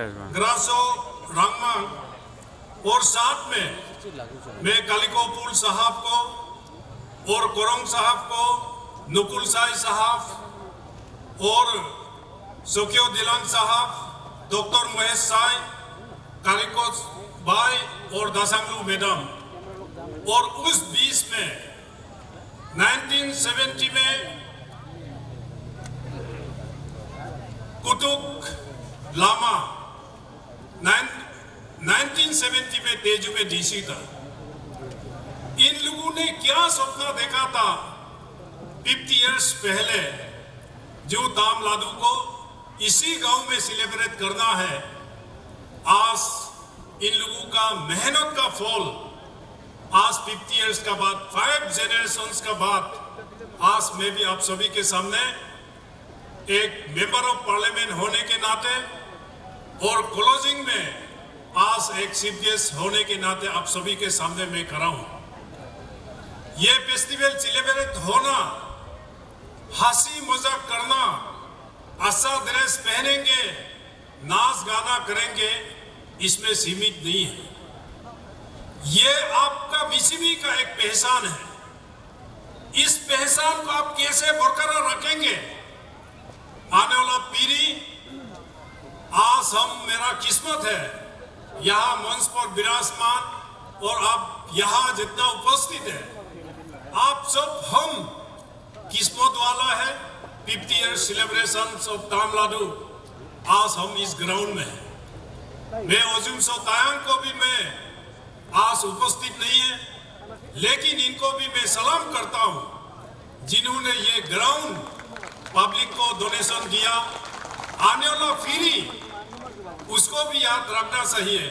Grasso रांगमांग और साथ में मैं कालिको पुल साहब को और कोरोंग साहब को, नुकुल साई साहब और सोक्यो दिलांग साहब, डॉक्टर महेश साई, कालिको भाई और दासांगलू मैडम, और उस बीच में 1970 में कुतुक लामा 1970 में तेजू में डीसी था। इन लोगों ने क्या सपना देखा था 50 इयर्स पहले, जो तामलाडू को इसी गांव में सेलिब्रेट करना है। आज इन लोगों का मेहनत का फल, आज 50 इयर्स का बाद, 5 जनरेशंस का बाद, आज मैं भी आप सभी के सामने एक मेंबर ऑफ पार्लियामेंट होने के नाते और क्लोजिंग में आज एक चीफ गेस्ट होने के नाते आप सभी के सामने मैं खड़ा हूं। ये फेस्टिवल सेलिब्रेट होना, हंसी मजाक करना, अच्छा ड्रेस पहनेंगे, नाच गाना करेंगे, इसमें सीमित नहीं है। ये आपका बीसीबी का एक पहचान है। इस पहचान को आप कैसे बरकरार रखेंगे? आने वाला पीढ़ी, आज हम, मेरा किस्मत है यहाँ मंच पर विराजमान और आप यहाँ जितना उपस्थित है, आप सब, हम किस्मत वाला है। 50 इयर्स सेलिब्रेशन ऑफ तामिलनाडु, आज हम इस ग्राउंड में हैं। मैं ओजुमसो तायांग को भी मैं आज उपस्थित नहीं है, लेकिन इनको भी मैं सलाम करता हूं जिन्होंने ये ग्राउंड पब्लिक को डोनेशन दिया। आने वाला पीढ़ी उसको भी याद रखना चाहिए।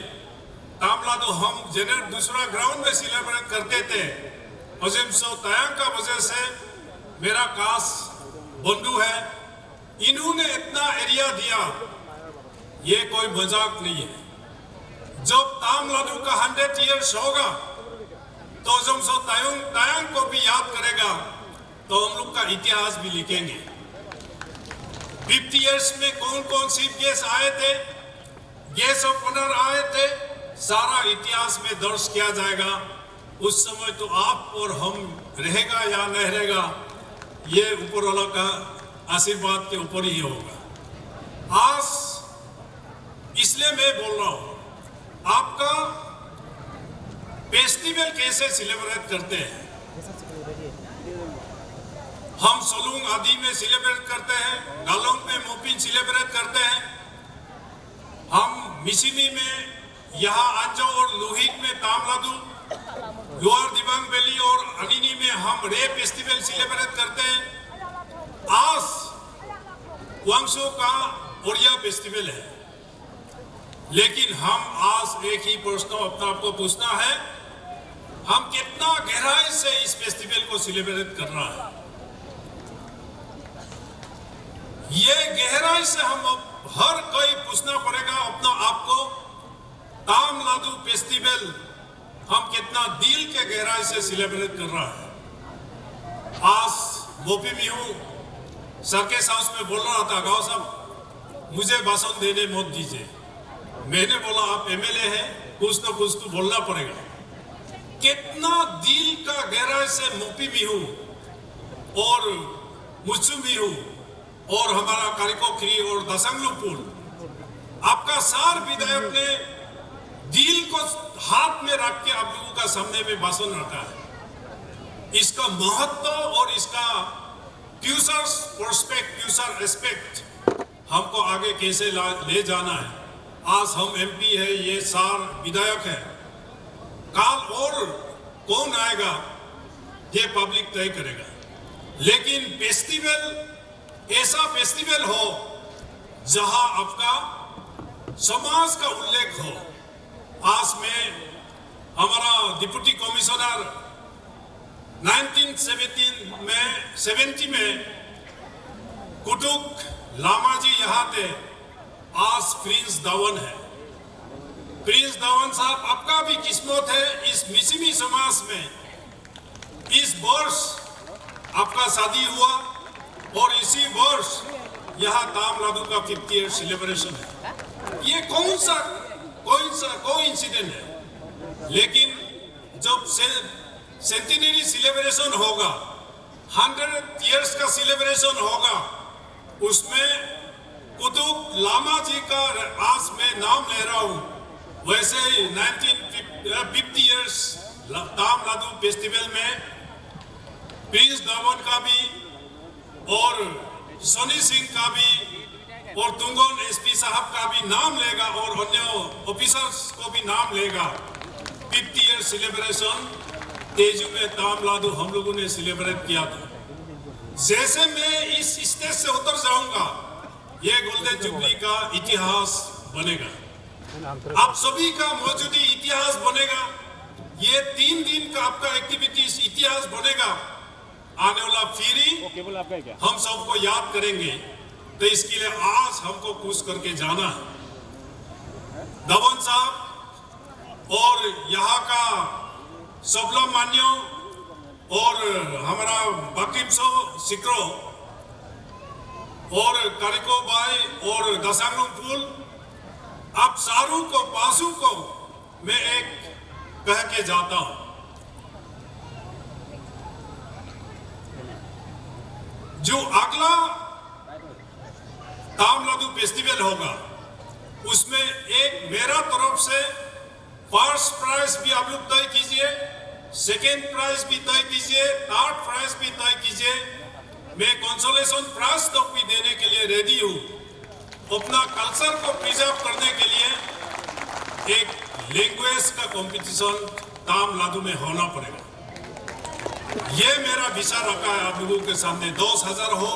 तामिलनाडु हम जनरल दूसरा ग्राउंड में सेलिब्रेट करते थे। ओजुमसो तायांग का वजह से मेरा खास बंधु है, इन्होंने इतना एरिया दिया, ये कोई मजाक नहीं है। जब तामिलनाडु का 100 इयर्स होगा तो ओजुमसो तायांग को भी याद करेगा, तो हम लोग का इतिहास भी लिखेंगे। 50 इयर्स में कौन कौन चीफ गेस्ट आए थे, गेस्ट ऑफ ऑनर आए थे, सारा इतिहास में दर्ज किया जाएगा। उस समय तो आप और हम रहेगा या नहीं रहेगा, ये ऊपर वाला का आशीर्वाद के ऊपर ही होगा। आज इसलिए मैं बोल रहा हूं, आपका फेस्टिवल कैसे सेलिब्रेट करते हैं? हम सोलुंग आदि में सेलिब्रेट करते हैं, गालोंग में मोपिन सेलिब्रेट करते हैं, हम मिसिमी में, यहाँ आंजो और लोहित में तामिलनाडु, लोअर दिबांग वैली और अनिनी में हम रे फेस्टिवल सेलिब्रेट करते हैं। आज वांगसो का ओरिया फेस्टिवल है, लेकिन हम आज एक ही प्रश्न अपना आपको पूछना है, हम कितना गहराई से इस फेस्टिवल को सेलिब्रेट कर रहा है। ये गहराई से हम हर कोई पूछना पड़ेगा अपना आपको, तामिलनाडु फेस्टिवल हम कितना दिल के गहराई से सेलिब्रेट कर रहा है। आज मोपी मिहू सर्कस हाउस में बोल रहा था, गाँव साहब मुझे भाषण देने मत दीजिए। मैंने बोला आप एमएलए हैं, कुछ न कुछ तो बोलना पड़ेगा। कितना दिल का गहराई से मोपी मिहू और मुत्सु मिहू और हमारा कालिकोखरी और दासांगलू पुल, आपका सार विधायक ने दिल को हाथ में रख के आप लोगों का सामने में भाषण रखा है। इसका महत्व और इसका फ्यूचर एस्पेक्ट हमको आगे कैसे ले जाना है। आज हम एमपी है, ये सार विधायक है, काल और कौन आएगा ये पब्लिक तय करेगा। लेकिन फेस्टिवल ऐसा फेस्टिवल हो जहां आपका समाज का उल्लेख हो। आज में हमारा डिप्टी कमिश्नर 1970 में कुटुक लामा जी यहाँ थे, आज प्रिंस दावन है। प्रिंस दावन साहब, आपका भी किस्मत है इस मिसिमी समाज में। इस वर्ष आपका शादी हुआ और इसी वर्ष यहाँ तामिलनाडु का 50 ईयर सेलिब्रेशन है। ये कौन कोई इंसिडेंट है, लेकिन जब सेंटिनरी सेलिब्रेशन होगा, 100 इयर्स का सेलिब्रेशन होगा, उसमें कुतुब लामा जी का आज मैं नाम ले रहा हूँ। वैसे ही 1950 इयर्स तामलादू फेस्टिवल में प्रिंस दावन का भी और सोनी सिंह का भी और तुंगन एसपी साहब का भी नाम लेगा और अन्य ऑफिसर्स को भी नाम लेगा। 50 इयर्स सेलिब्रेशन तेजू में तामलादू हम लोगों ने सेलिब्रेट किया था। जैसे मैं इस स्टेज से उतर जाऊंगा, ये गोल्डन जुबली का इतिहास बनेगा, आप सभी का मौजूदी इतिहास बनेगा। ये 3 दिन का आपका एक्टिविटीज इतिहास बनेगा। आने वाला पीढ़ी हम सबको याद करेंगे, तो इसके लिए आज हमको कुछ करके जाना है। दवन साहब और यहाँ का सबलम मान्यो और हमारा बाकिम सिक्रो और कारिको भाई और दसांगुम फूल, आप सारू को पासू को मैं एक कह के जाता हूं। जो अगला तामलादू फेस्टिवल होगा, उसमें एक मेरा तरफ से फर्स्ट प्राइज भी आप लोग तय कीजिए, सेकेंड प्राइज भी तय कीजिए, थर्ड प्राइज भी तय कीजिए। मैं कंसोलेशन प्राइज तक भी देने के लिए रेडी हूं। अपना कल्चर को प्रिजर्व करने के लिए एक लैंग्वेज का कंपटीशन तामलादू में होना पड़ेगा। ये मेरा विचार रखा है आप लोगों के सामने। 10,000 हो,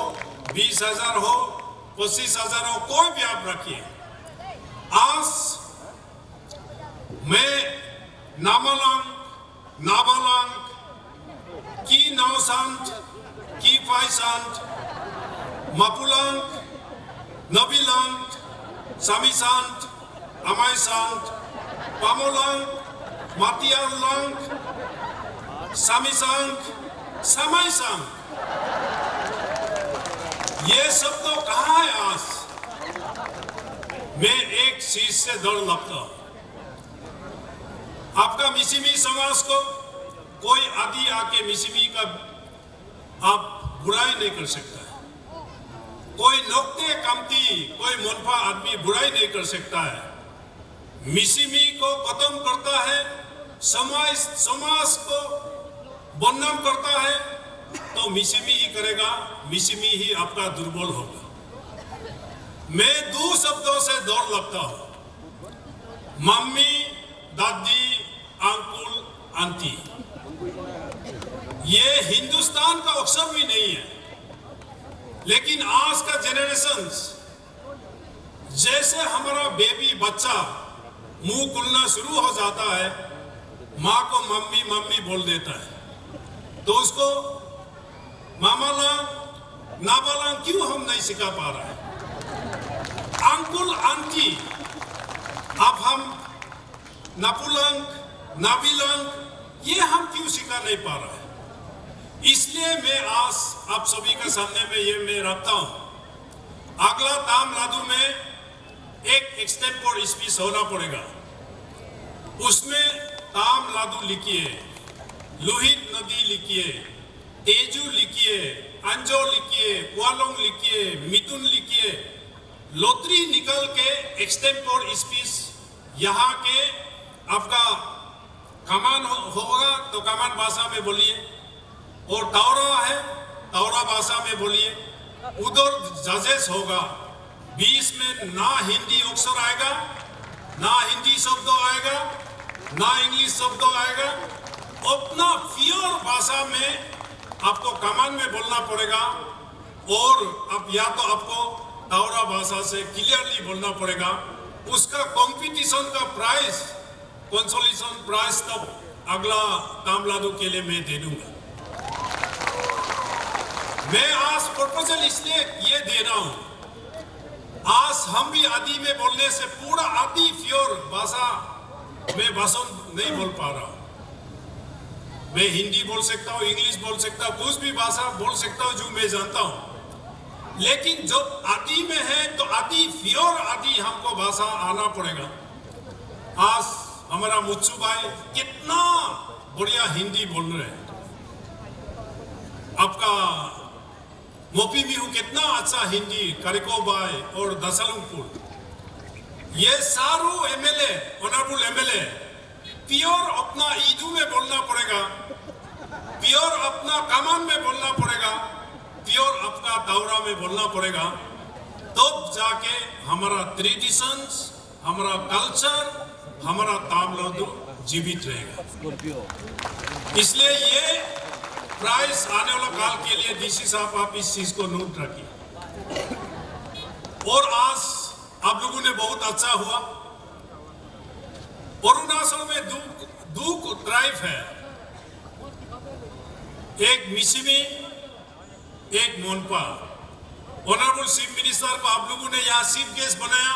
20,000 हो, 25,000 हो, कोई भी आप रखिए। आज मैं नाबालांग की नौसंत की फाइसंत मापुलांग नबीलांग सामिसंत अमाइसंत पामोलांग मातियालांग सामिसंग समाइसंग, ये शब्द कहाँ है? आज मैं एक चीज से डर लगता हूं, आपका मिसिमी समाज को कोई आदि आके मिसिमी का आप बुराई नहीं कर सकता है। कोई नोकते कमती कोई मुनफा आदमी बुराई नहीं कर सकता है। मिसिमी को खत्म करता है, समाज को बदनाम करता है, तो मिसिमी ही करेगा, मिसिमी ही आपका दुर्बल होगा। मैं 2 शब्दों से डर लगता हूं, मम्मी, दादी, अंकुल, आंटी। ये हिंदुस्तान का अक्सर भी नहीं है, लेकिन आज का जेनरेशन जैसे हमारा बेबी बच्चा मुंह खुलना शुरू हो जाता है, माँ को मम्मी मम्मी बोल देता है, तो उसको मामाला नाबाला क्यों हम नहीं सिखा पा रहे हैं? अंकुल आंटी अब हम नापुलंग नाबिलंग ये हम क्यों सिखा नहीं पा रहे हैं? इसलिए मैं आज आप सभी के सामने में ये मैं रखता हूं, अगला तामलादू में एक एक्सटेम्पोर स्पीच होना पड़ेगा। उसमें तामलादू लिखिए, लोहित नदी लिखिए, तेजू लिखिए, अंजो लिखिए, वालोंग लिखिए, मिथुन लिखिए, लोत्री निकल के एक्सटेम्पोर स्पीच यहाँ के आपका कमान होगा तो कमान भाषा में बोलिए, और तावरा है तावरा भाषा में बोलिए। उधर जजेस होगा, बीच में ना हिंदी अक्षर आएगा, ना हिंदी शब्द आएगा, ना इंग्लिश शब्द आएगा। अपना प्योर भाषा में आपको कमान में बोलना पड़ेगा, और अब या तो आपको तावरा भाषा से क्लियरली बोलना पड़ेगा। उसका कंपटीशन का प्राइस, कंसोलेशन प्राइस तब अगला तामलादू के लिए मैं दे दूंगा। मैं आज प्रपोजल इसलिए ये दे रहा हूं, आज हम भी आदि में बोलने से पूरा आदि प्योर भाषा में भाषण नहीं बोल पा रहा हूं। मैं हिंदी बोल सकता हूं, इंग्लिश बोल सकता हूं, कुछ भी भाषा बोल सकता हूं जो मैं जानता हूं, लेकिन जो आदि में है तो आदि प्योर आदि हमको भाषा आना पड़ेगा। आज हमारा मुच्चू भाई कितना बढ़िया हिंदी बोल रहे हैं, आपका मोपी बिहू कितना अच्छा हिंदी, करिको भाई और दसलंगपुर, ये सारू एमएलए, ऑनरेबल एमएलए प्योर अपना ईदू में बोलना पड़ेगा, प्योर अपना कमान में बोलना पड़ेगा, प्योर अपना तावरा में बोलना पड़ेगा, तब जाके हमारा ट्रेडिशंस, हमारा कल्चर, हमारा तामिलनाडु जीवित रहेगा। इसलिए ये प्राइस आने वाला काल के लिए डीसी साहब आप इस चीज को नोट रखिए। और आज आप लोगों ने बहुत अच्छा हुआ, अरुणाचल में दो ट्राइब है, एक मिसिमी, एक मोनपा। ऑनरेबल चीफ मिनिस्टर को आप लोगों ने यहाँ चीफ गेस्ट बनाया,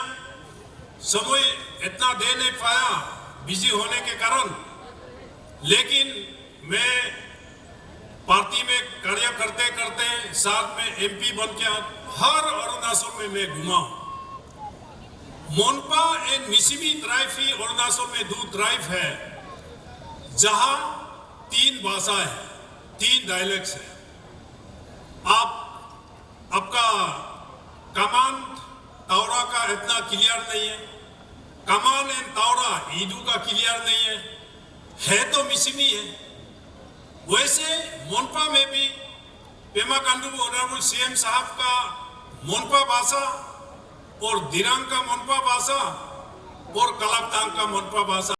समय इतना दे नहीं पाया बिजी होने के कारण, लेकिन मैं पार्टी में कार्य करते करते साथ में एमपी बन के हर अरुणाचल में मैं घुमा। मोनपा एंड मिसिमी ट्राइब ही अरुणाचल में दो ट्राइब है जहां 3 भाषा है, 3 डायलेक्ट्स है। आपका कमान तावरा का इतना क्लियर नहीं है, कमान एंड तावरा ईदू का क्लियर नहीं है तो मिसिमी है। वैसे मोनपा में भी पेमा खांडू ऑनरेबल सीएम साहब का मोनपा भाषा और दिरांग का मोनपा भाषा और कलाकतांग का मोनपा भाषा